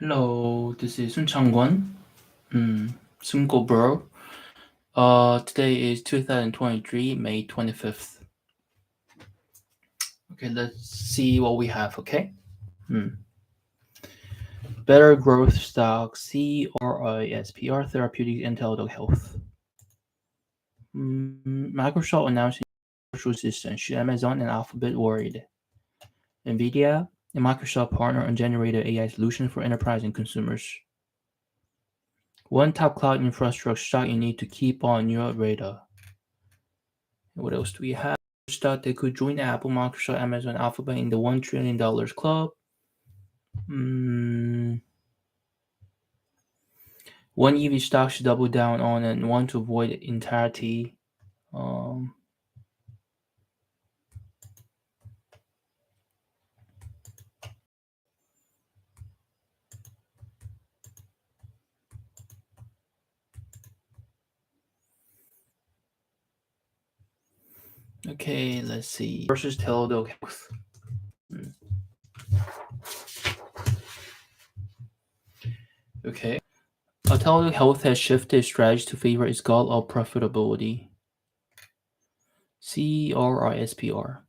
Hello, this is Sun Changwon. Sunko Bro. Today is 2023, May 25th. Okay, let's see what we have, okay? Better growth stock, CRISPR Therapeutics, Intel Dog Health. Microsoft announcing virtual assistant. Should Amazon and Alphabet worried? NVIDIA and Microsoft partner on generative AI solution for enterprise and consumers. One top cloud infrastructure stock you need to keep on your radar. What else do we have? Stock that could join Apple, Microsoft, Amazon, Alphabet in the $1 trillion club. One EV stock should double down on and one to avoid entirety. Okay, let's see. Versus Teladoc Health. Okay. Teladoc Health has shifted its strategy to favor its goal of profitability. CRISPR.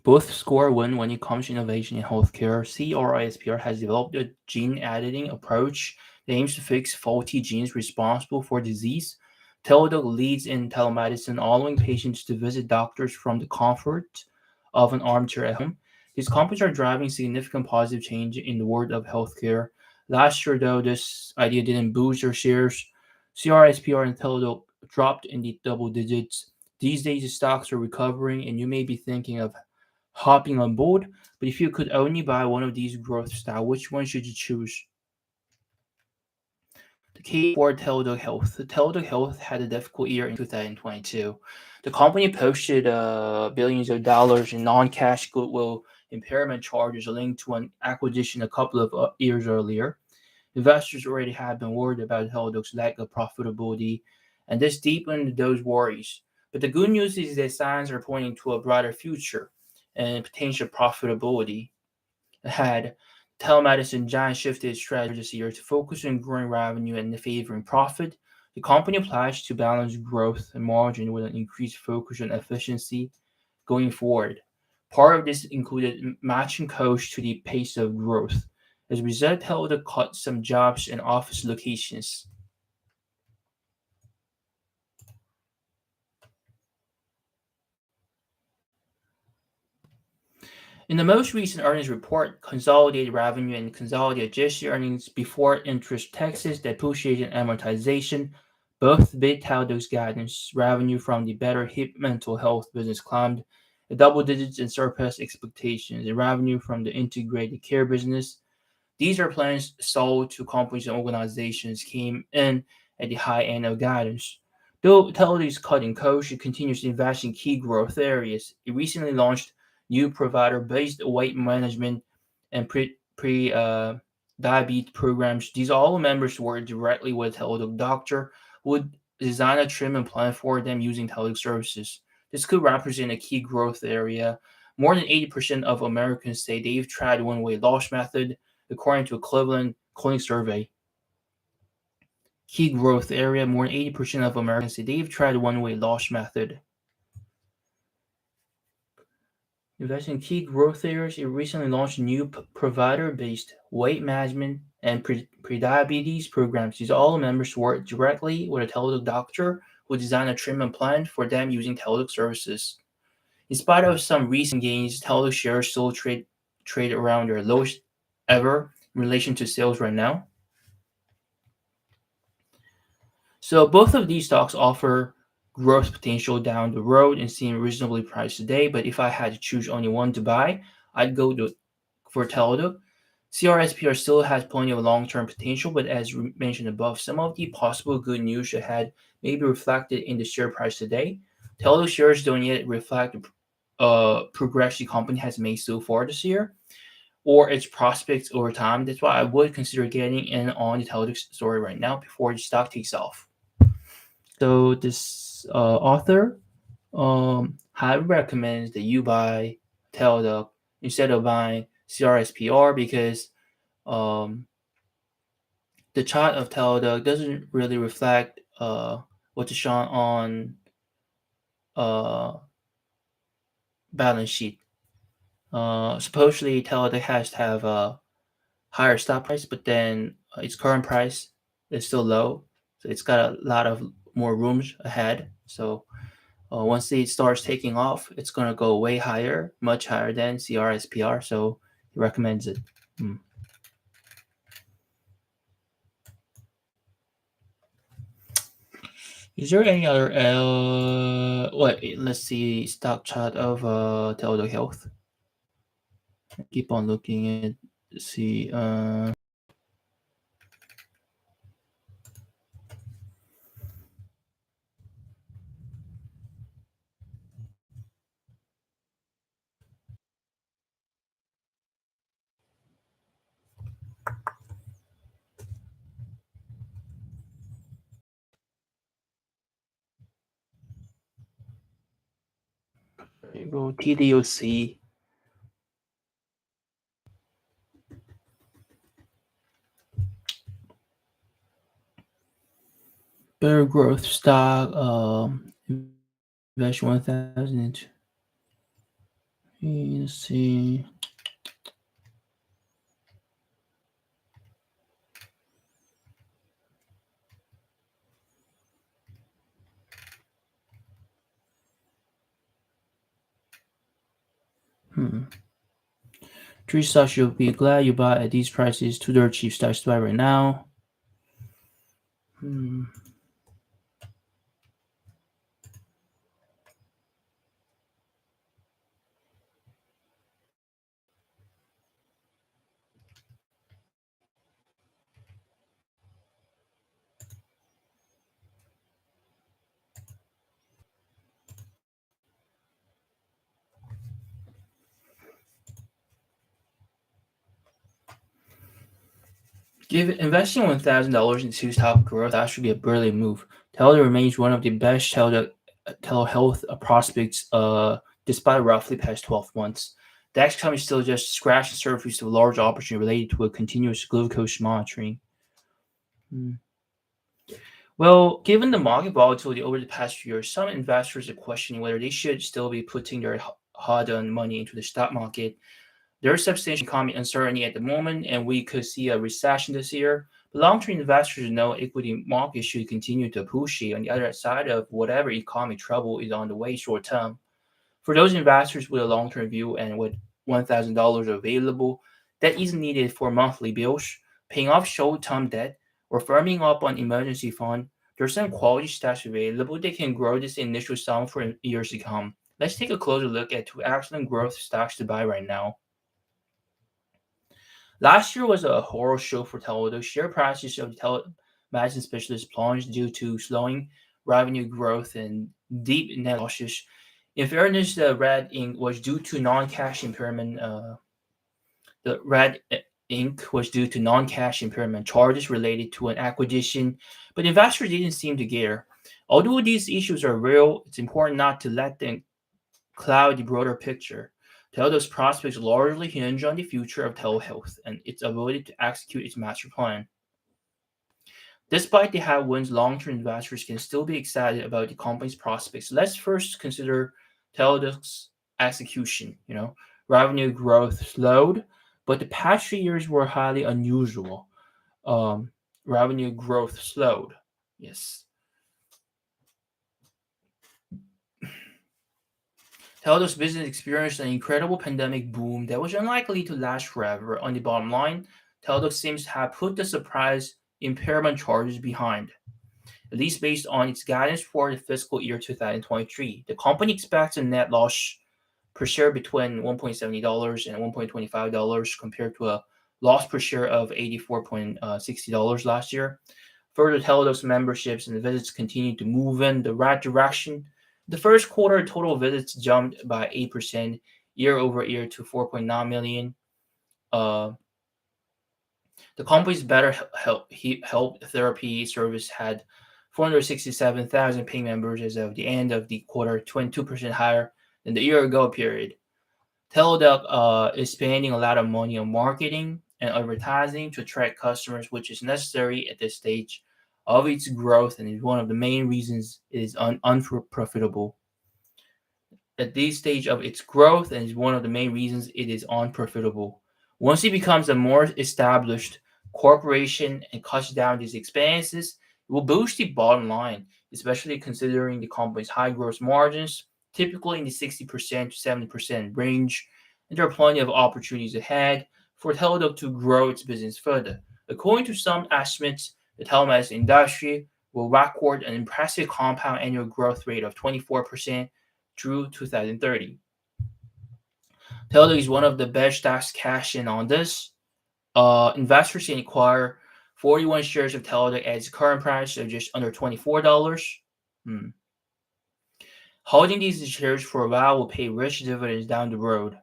Both score win when it comes to innovation in healthcare. CRISPR has developed a gene editing approach that aims to fix faulty genes responsible for disease. Teladoc leads in telemedicine, allowing patients to visit doctors from the comfort of an armchair at home. These companies are driving significant positive change in the world of healthcare. Last year, though, this idea didn't boost their shares. CRISPR and Teladoc dropped in the double digits. These days, the stocks are recovering, and you may be thinking of hopping on board, but if you could only buy one of these growth style, which one should you choose? The key for Teladoc Health. Teladoc Health had a difficult year in 2022. The company posted billions of dollars in non-cash goodwill impairment charges linked to an acquisition a couple of years earlier. Investors already had been worried about Teladoc's lack of profitability, and this deepened those worries. But the good news is that signs are pointing to a brighter future and potential profitability ahead. Telemedicine giant shifted its strategy this year to focus on growing revenue and favoring profit. The company pledged to balance growth and margin with an increased focus on efficiency going forward. Part of this included matching costs to the pace of growth. As a result, Teladoc cut some jobs and office locations. In the most recent earnings report, consolidated revenue and consolidated adjusted earnings before interest, taxes, depreciation, and amortization both beat Teladoc's guidance. Revenue from the Better Hip Mental Health business climbed double digits and surpassed expectations. And revenue from the integrated care business, these are plans sold to companies and organizations, came in at the high end of guidance. Though Teladoc's is cutting costs, it continues to invest in key growth areas. It recently launched new provider-based weight management and diabetes programs. These all members work directly with Teladoc doctor who would design a treatment plan for them using Teladoc services. This could represent a key growth area. More than 80% of Americans say they've tried one weight loss method, according to a Cleveland Clinic survey. Key growth area, more than 80% of Americans say they've tried one weight loss method. Invest in key growth areas. It recently launched new provider-based weight management and pre-diabetes programs. These all members work directly with a Teladoc doctor who design a treatment plan for them using Teladoc services. In spite of some recent gains, Teladoc shares still trade around their lowest ever in relation to sales right now. So both of these stocks offer growth potential down the road and seem reasonably priced today. But if I had to choose only one to buy, I'd go for Teladoc. CRSPR still has plenty of long-term potential, but as mentioned above, some of the possible good news ahead may be reflected in the share price today. Teladoc shares don't yet reflect the progress the company has made so far this year or its prospects over time. That's why I would consider getting in on the Teladoc story right now before the stock takes off. So this author highly recommends that you buy Teladoc instead of buying CRSPR because the chart of Teladoc doesn't really reflect what's shown on uh, balance sheet. Supposedly, Teladoc has to have a higher stock price, but then its current price is still low, so it's got a lot of more rooms ahead. So once it starts taking off, it's gonna go way higher, much higher than CRSPR. So he recommends it. Hmm. Is there any other what? Let's see stock chart of Teladoc Health. Keep on looking at see go TDOC. Better growth stock. Invest 1,000. Let's see. Hmm. Three stocks you'll be glad you bought at these prices. Two dirt cheap stocks to buy right now. Hmm. Give investing $1,000 into stock growth that should be a brilliant move. Tele remains one of the best telehealth prospects despite roughly past 12 months. Dexcom is still just scratching the surface of a large opportunity related to a continuous glucose monitoring. Hmm. Well, given the market volatility over the past few years, some investors are questioning whether they should still be putting their hard-earned money into the stock market. There is substantial economic uncertainty at the moment, and we could see a recession this year. But long-term investors know equity markets should continue to appreciate on the other side of whatever economic trouble is on the way short term. For those investors with a long-term view and with $1,000 available, that isn't needed for monthly bills, paying off short-term debt, or firming up on emergency fund, there's some quality stocks available that can grow this initial sum for years to come. Let's take a closer look at two excellent growth stocks to buy right now. Last year was a horror show for Teladoc. Share prices of telemedicine specialists plunged due to slowing revenue growth and deep net losses. In fairness, the red ink was due to non-cash impairment. The red ink was due to non-cash impairment charges related to an acquisition, but investors didn't seem to care. Although these issues are real, it's important not to let them cloud the broader picture. Teladoc's prospects largely hinge on the future of telehealth and its ability to execute its master plan. Despite the headwinds, long-term investors can still be excited about the company's prospects. Let's first consider Teladoc's execution. Revenue growth slowed, but the past 3 years were highly unusual. Um, Revenue growth slowed. Yes. Teladoc's business experienced an incredible pandemic boom that was unlikely to last forever. On the bottom line, Teladoc seems to have put the surprise impairment charges behind, at least based on its guidance for the fiscal year 2023. The company expects a net loss per share between $1.70 and $1.25 compared to a loss per share of $84.60 last year. Further, Teladoc's memberships and visits continue to move in the right direction. The first quarter total visits jumped by 8% year over year to 4.9 million. Uh, the company's Better Help Therapy service had 467,000 paying members as of the end of the quarter, 22% higher than the year ago period. Teladoc is spending a lot of money on marketing and advertising to attract customers, which is necessary at this stage of its growth and is one of the main reasons it is unprofitable. At this stage of its growth and is one of the main reasons it is unprofitable. Once it becomes a more established corporation and cuts down these expenses, it will boost the bottom line, especially considering the company's high gross margins, typically in the 60% to 70% range, and there are plenty of opportunities ahead for Teladoc to grow its business further. According to some estimates, the telemedicine industry will record an impressive compound annual growth rate of 24% through 2030. Teladoc is one of the best stocks to cash in on this. Investors can acquire 41 shares of Teladoc at its current price of just under $24. Hmm. Holding these shares for a while will pay rich dividends down the road.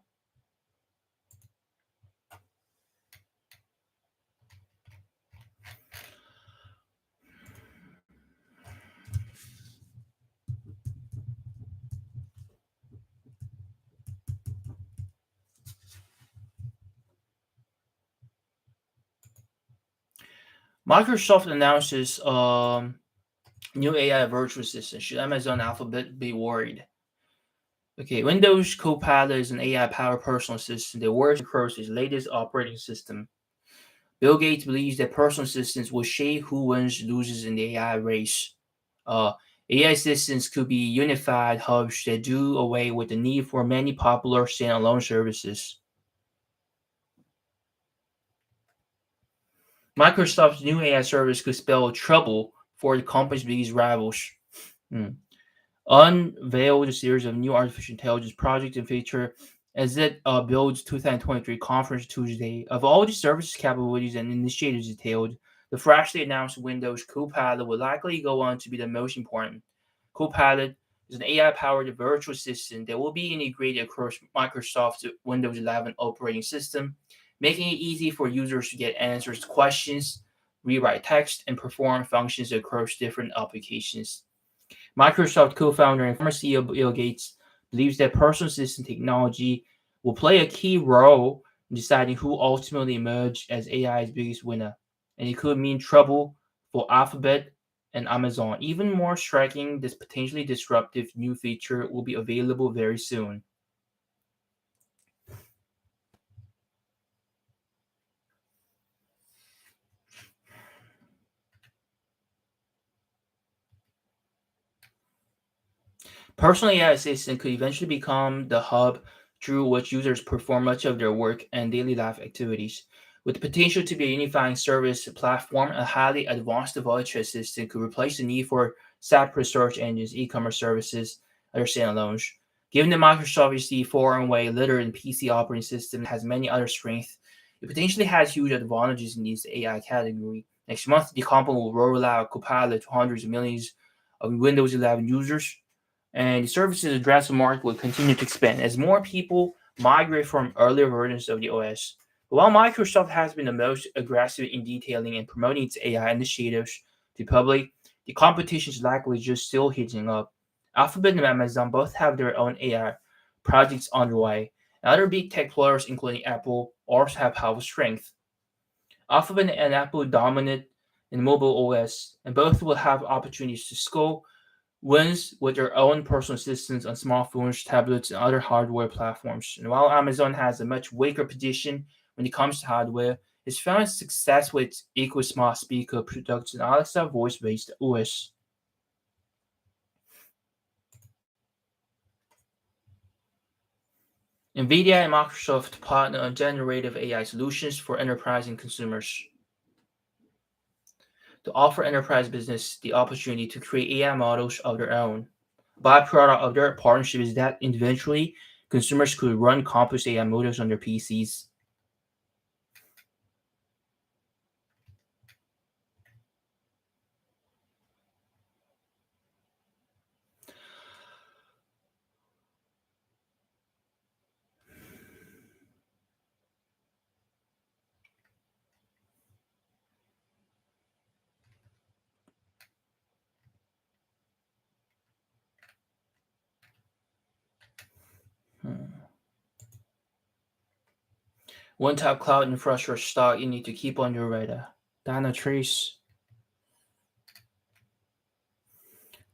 Microsoft announces new AI virtual assistant. Should Amazon Alphabet be worried? Okay, Windows Copilot is an AI-powered personal assistant that works across its latest operating system. Bill Gates believes that personal assistants will shape who wins loses in the AI race. Uh, AI assistants could be unified hubs that do away with the need for many popular standalone services. Microsoft's new AI service could spell trouble for the company's biggest rivals. Hmm. Unveiled a series of new artificial intelligence projects and features as it builds 2023 conference Tuesday. Of all the services capabilities and initiatives detailed, the freshly announced Windows Copilot will likely go on to be the most important. Copilot is an AI-powered virtual assistant that will be integrated across Microsoft's Windows 11 operating system, making it easy for users to get answers to questions, rewrite text, and perform functions across different applications. Microsoft co-founder and former CEO Bill Gates believes that personal assistant technology will play a key role in deciding who ultimately emerges as AI's biggest winner, and it could mean trouble for Alphabet and Amazon. Even more striking, this potentially disruptive new feature will be available very soon. Personal AI assistant could eventually become the hub through which users perform much of their work and daily life activities. With the potential to be a unifying service platform, a highly advanced virtual assistant could replace the need for separate search engines, e-commerce services, other standalones. Given that Microsoft is the far-and-away leader in PC operating system and has many other strengths, it potentially has huge advantages in this AI category. Next month, the company will roll out Copilot to hundreds of millions of Windows 11 users, and the services addressable market will continue to expand as more people migrate from earlier versions of the OS. But while Microsoft has been the most aggressive in detailing and promoting its AI initiatives to the public, the competition is likely just still heating up. Alphabet and Amazon both have their own AI projects underway, and other big tech players, including Apple, also have powerful strength. Alphabet and Apple dominate in mobile OS, and both will have opportunities to score wins with their own personal assistants on smartphones, tablets, and other hardware platforms. And while Amazon has a much weaker position when it comes to hardware, it's found success with its Echo Smart Speaker products and Alexa voice-based OS. NVIDIA and Microsoft partner on generative AI solutions for enterprise and consumers to offer enterprise business the opportunity to create AI models of their own. Byproduct of their partnership is that eventually consumers could run complex AI models on their PCs. Hmm. One top cloud infrastructure stock you need to keep on your radar. Dynatrace.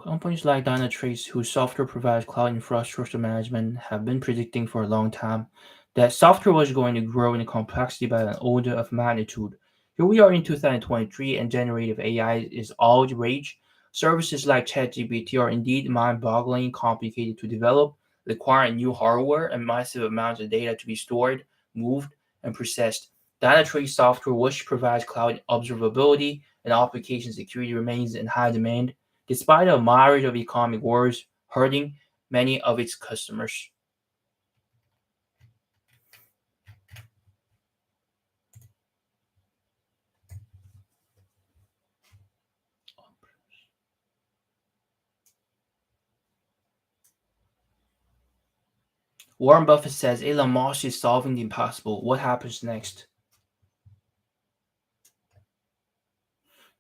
Companies like Dynatrace, whose software provides cloud infrastructure management, have been predicting for a long time that software was going to grow in complexity by an order of magnitude. Here we are in 2023, and generative AI is all the rage. Services like ChatGPT are indeed mind-boggling, complicated to develop, requiring new hardware and massive amounts of data to be stored, moved, and processed. Dynatrace software, which provides cloud observability and application security, remains in high demand despite a myriad of economic woes hurting many of its customers. Warren Buffett says Elon Musk is solving the impossible. What happens next?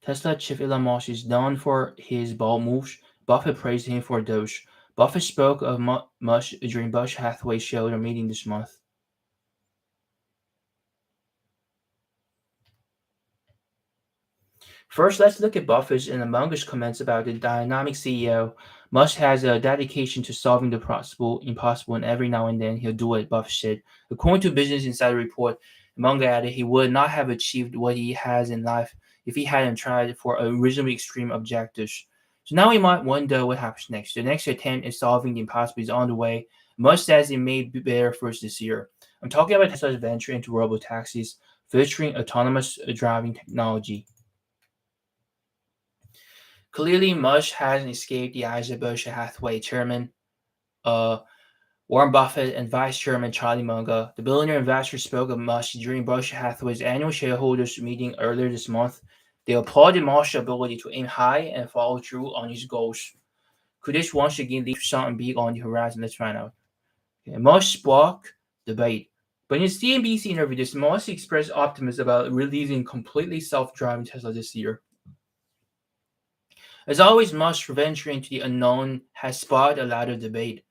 Tesla chief Elon Musk is known for his bold moves. Buffett praised him for those. Buffett spoke of Musk during Berkshire Hathaway's shareholder meeting this month. First, let's look at Buffett's and Among Us comments about the dynamic CEO. Musk has a dedication to solving the impossible, and every now and then he'll do it, Buffett said. According to Business Insider report, Among added he would not have achieved what he has in life if he hadn't tried for a reasonably extreme objectives. So now we might wonder what happens next. The next attempt at solving the impossible is on the way. Musk says it may be better first this year. I'm talking about Tesla's venture into robotaxis, featuring autonomous driving technology. Clearly, Musk hasn't escaped the eyes of Berkshire Hathaway chairman uh, Warren Buffett and Vice Chairman Charlie Munger. The billionaire investor spoke of Musk during Berkshire Hathaway's annual shareholders meeting earlier this month. They applauded Musk's ability to aim high and follow through on his goals. Could this once again lead to something big on the horizon? Let's find out. Okay, Musk sparked debate. But in a CNBC interview, this Musk expressed optimism about releasing completely self-driving Tesla this year. As always, Musk venture into the unknown has sparked a lot of debate.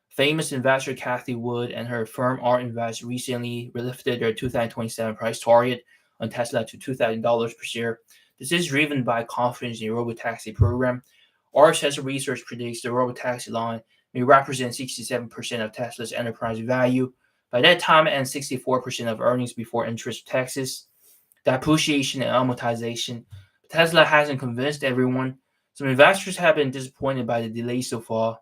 Famous investor Kathy Wood and her firm Art Invest recently lifted their 2027 price target on Tesla to $2,000 per share. This is driven by confidence in the robotaxi program. Art says research predicts the robotaxi line may represent 67% of Tesla's enterprise value by that time and 64% of earnings before interest, taxes, depreciation, and amortization. Tesla hasn't convinced everyone. Some investors have been disappointed by the delay so far.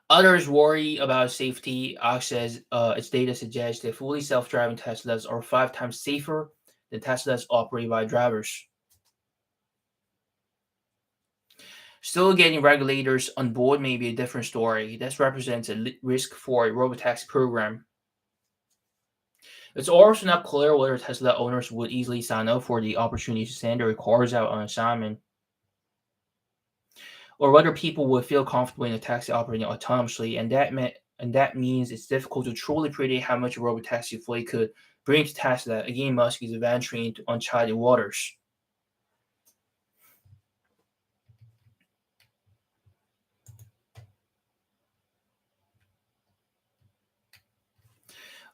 Others worry about safety. Ox says its data suggests that fully self-driving Teslas are 5 times safer than Teslas operated by drivers. Still, getting regulators on board may be a different story. This represents a risk for a robotaxi program. It's also not clear whether Tesla owners would easily sign up for the opportunity to send their cars out on assignment, or whether people would feel comfortable in a taxi operating autonomously, and that means it's difficult to truly predict how much a robotaxi fleet could bring to Tesla. Again, Musk is venturing into uncharted waters.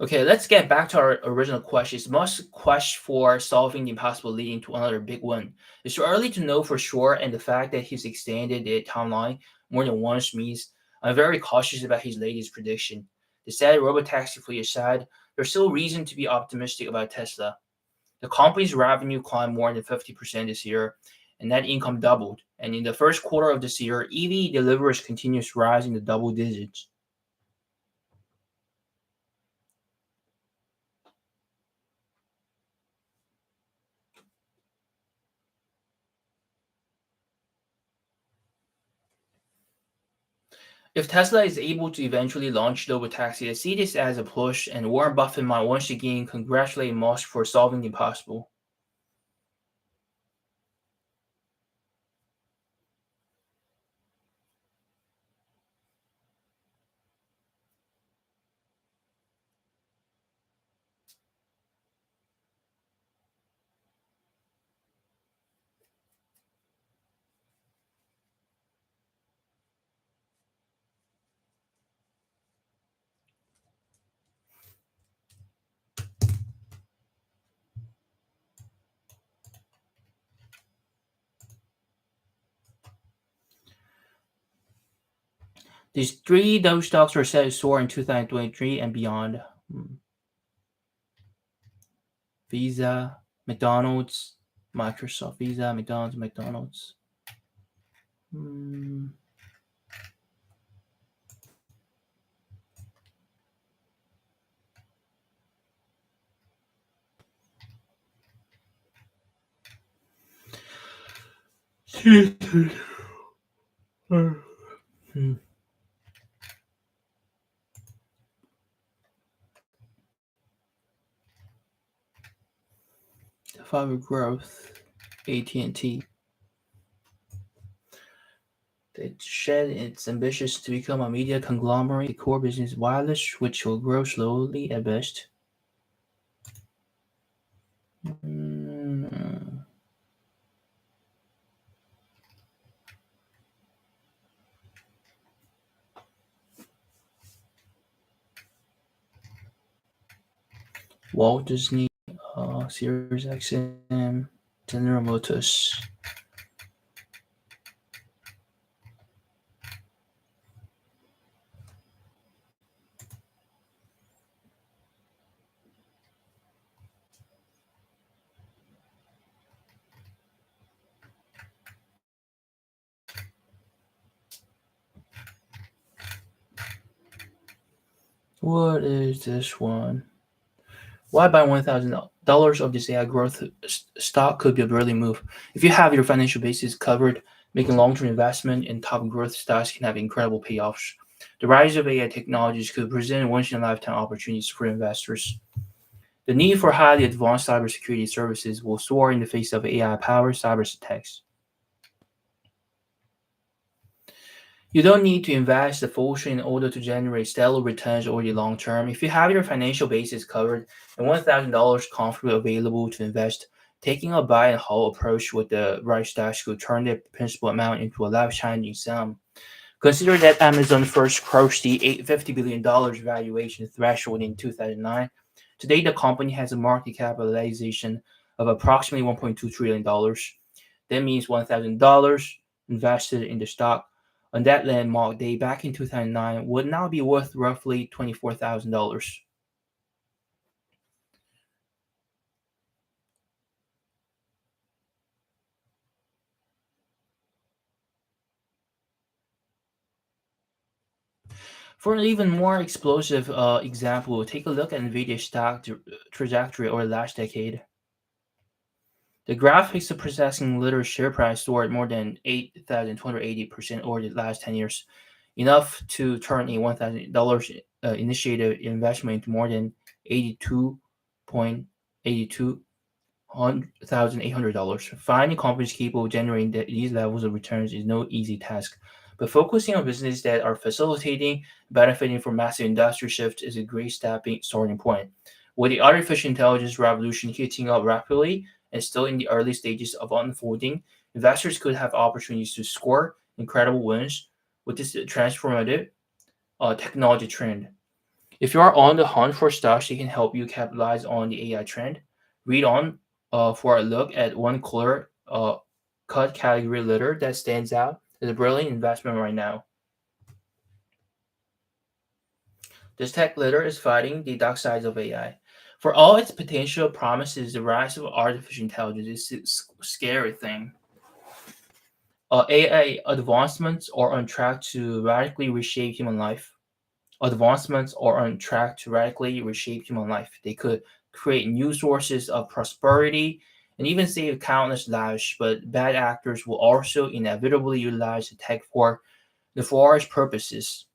Okay, let's get back to our original question. Is Musk's quest for solving the impossible leading to another big one? It's too early to know for sure, and the fact that he's extended the timeline more than once means I'm very cautious about his latest prediction. The sad robotaxi fleet aside, there's still reason to be optimistic about Tesla. The company's revenue climbed more than 50% this year, and net income doubled. And in the first quarter of this year, EV deliveries continues to rise in the double digits. If Tesla is able to eventually launch robotaxi, I see this as a push, and Warren Buffett might once again congratulate Musk for solving the impossible. Those stocks are set to soar in 2023 and beyond. Visa, McDonald's, Microsoft, Visa, McDonald's. Hmm. Hmm. Fiber growth, AT&T. It said it's ambitious to become a media conglomerate. The core business wireless, which will grow slowly at best. Mm. Walt Disney, Sirius XM, General Motors. What is this one? Why buy $1,000 of this AI growth stock could be a brilliant move. If you have your financial bases covered, making long-term investment in top growth stocks can have incredible payoffs. The rise of AI technologies could present once-in-a-lifetime opportunities for investors. The need for highly advanced cybersecurity services will soar in the face of AI-powered cyber attacks. You don't need to invest a fortune in order to generate stellar returns over the long term. If you have your financial bases covered and $1,000 comfortably available to invest, taking a buy and hold approach with the right stocks could turn the principal amount into a life-changing sum. Consider that Amazon first crossed the $850 billion valuation threshold in 2009. Today, the company has a market capitalization of approximately $1.2 trillion. That means $1,000 invested in the stock on that landmark day back in 2009 would now be worth roughly $24,000. For an even more explosive example, take a look at NVIDIA's stock trajectory over the last decade. The graphics of processing litter share price soared more than 8,280% over the last 10 years, enough to turn a $1,000 initiated investment into more than 82,800. Finding companies capable of generating these levels of returns is no easy task. But focusing on businesses that are facilitating, benefiting from massive industry shifts is a great starting point. With the artificial intelligence revolution heating up rapidly and still in the early stages of unfolding, investors could have opportunities to score incredible wins with this transformative technology trend. If you are on the hunt for stocks that can help you capitalize on the AI trend, read on for a look at one clear cut category litter that stands out as a brilliant investment right now. This tech litter is fighting the dark sides of AI. For all its potential promises, the rise of artificial intelligence is a scary thing. AI advancements are on track to radically reshape human life. Advancements are on track to radically reshape human life. They could create new sources of prosperity and even save countless lives, but bad actors will also inevitably utilize the tech for nefarious purposes.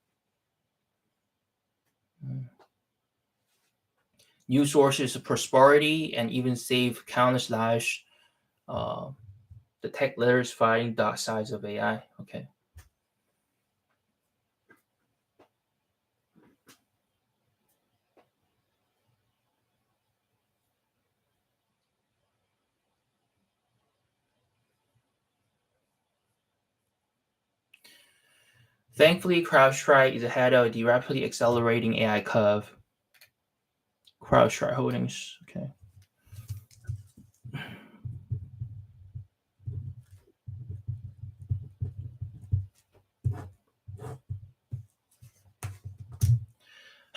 New sources of prosperity and even save countless lives. Uh, the tech letters fighting dark sides of AI. Okay. Thankfully, CrowdStrike is ahead of the rapidly accelerating AI curve. CrowdStrike Holdings. Okay.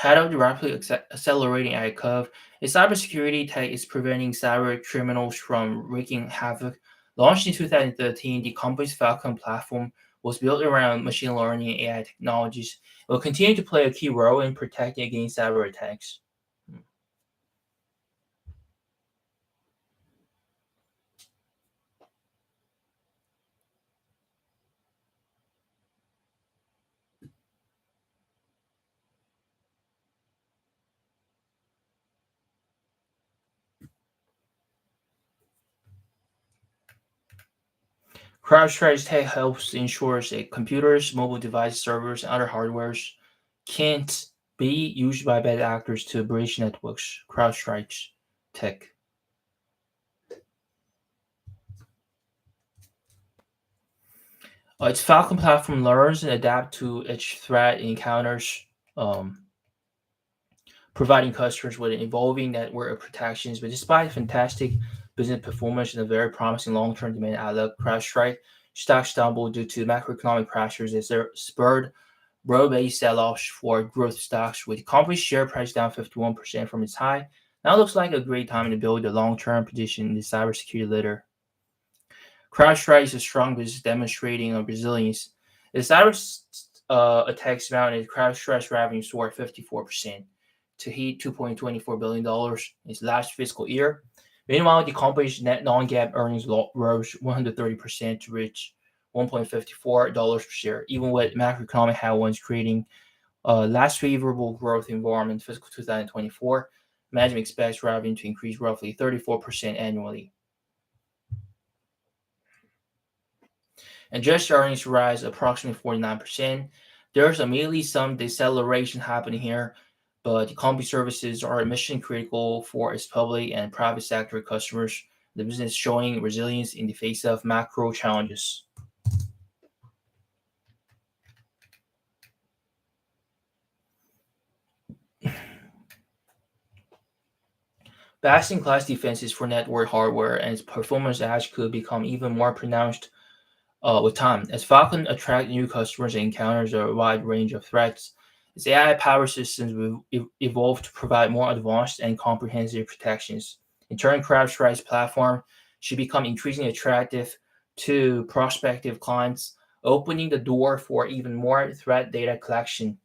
Head of the rapidly accelerating AI curve, a cybersecurity tech is preventing cyber criminals from wreaking havoc. Launched in 2013, the company's Falcon platform was built around machine learning and AI technologies. It will continue to play a key role in protecting against cyber attacks. CrowdStrike's tech helps ensures that computers, mobile device servers, and other hardwares can't be used by bad actors to breach networks. CrowdStrike's tech. Its Falcon platform learns and adapts to each threat it encounters, um, providing customers with an evolving network of protections. But despite fantastic business performance and a very promising long-term demand outlook, CrowdStrike stock stumbled due to macroeconomic pressures as they spurred broad-based sell-offs for growth stocks, with the company's share price down 51% from its high. Now looks like a great time to build a long-term position in the cybersecurity leader. CrowdStrike is a strong business demonstrating a resilience. The cyber attacks mounted CrowdStrike's revenue soared 54% to hit $2.24 billion in its last fiscal year. Meanwhile, the company's net non-GAAP earnings rose 130% to reach $1.54 per share, even with macroeconomic headwinds creating a less favorable growth environment in fiscal 2024. Management expects revenue to increase roughly 34% annually. And just earnings rise approximately 49%. There's immediately some deceleration happening here, but the company services are mission critical for its public and private sector customers. The business showing resilience in the face of macro challenges. Best-in-class defenses for network hardware and its performance edge could become even more pronounced with time. As Falcon attracts new customers and encounters a wide range of threats, its AI power systems will evolve to provide more advanced and comprehensive protections. In turn, CrowdStrike's platform should become increasingly attractive to prospective clients, opening the door for even more threat data collection.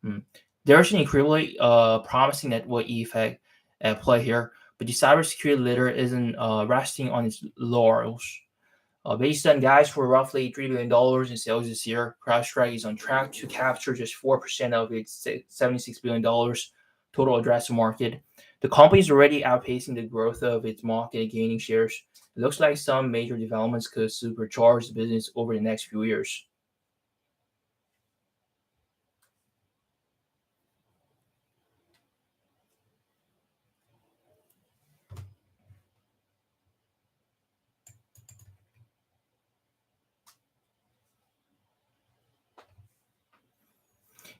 Hmm. There's an incredibly promising network effect at play here, but the cybersecurity leader isn't resting on its laurels. Based on guides for roughly $3 billion in sales this year, CrowdStrike is on track to capture just 4% of its $76 billion total addressable market. The company is already outpacing the growth of its market and gaining shares. It looks like some major developments could supercharge the business over the next few years.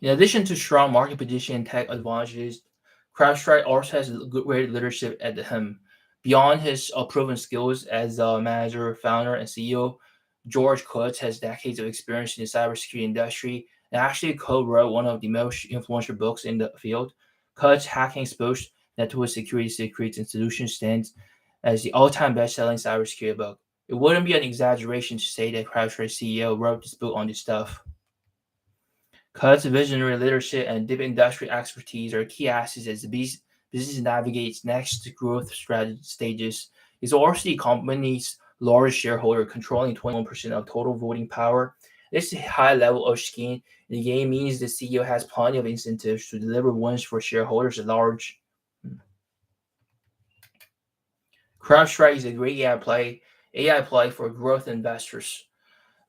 In addition to strong market position and tech advantages, CrowdStrike also has great leadership at the helm. Beyond his proven skills as a manager, founder, and CEO, George Kurtz has decades of experience in the cybersecurity industry and actually co-wrote one of the most influential books in the field. Kurtz Hacking Exposed Network Security Secrets and Solutions stands as the all-time best-selling cybersecurity book. It wouldn't be an exaggeration to say that CrowdStrike CEO wrote this book on this stuff. Kurt's visionary leadership and deep industry expertise are key assets as the business navigates next growth strategy stages. He's also the company's largest shareholder, controlling 21% of total voting power. This high level of skin in the game means the CEO has plenty of incentives to deliver wins for shareholders at large. CrowdStrike is a great AI play for growth investors.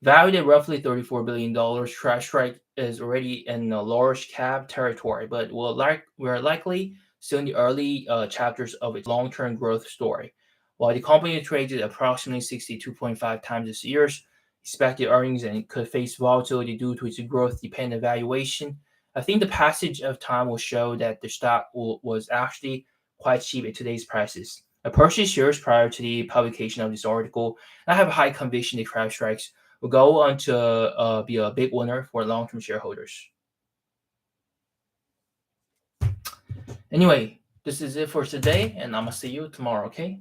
Valued at roughly $34 billion, CrowdStrike is already in a large cap territory, but we're likely still in the early chapters of its long-term growth story. While the company traded approximately 62.5 times this year's expected earnings and could face volatility due to its growth-dependent valuation, I think the passage of time will show that the stock was actually quite cheap at today's prices. I purchased shares prior to the publication of this article. I have a high conviction that CrowdStrike will go on to be a big winner for long-term shareholders. Anyway, this is it for today, and I'm gonna see you tomorrow, okay?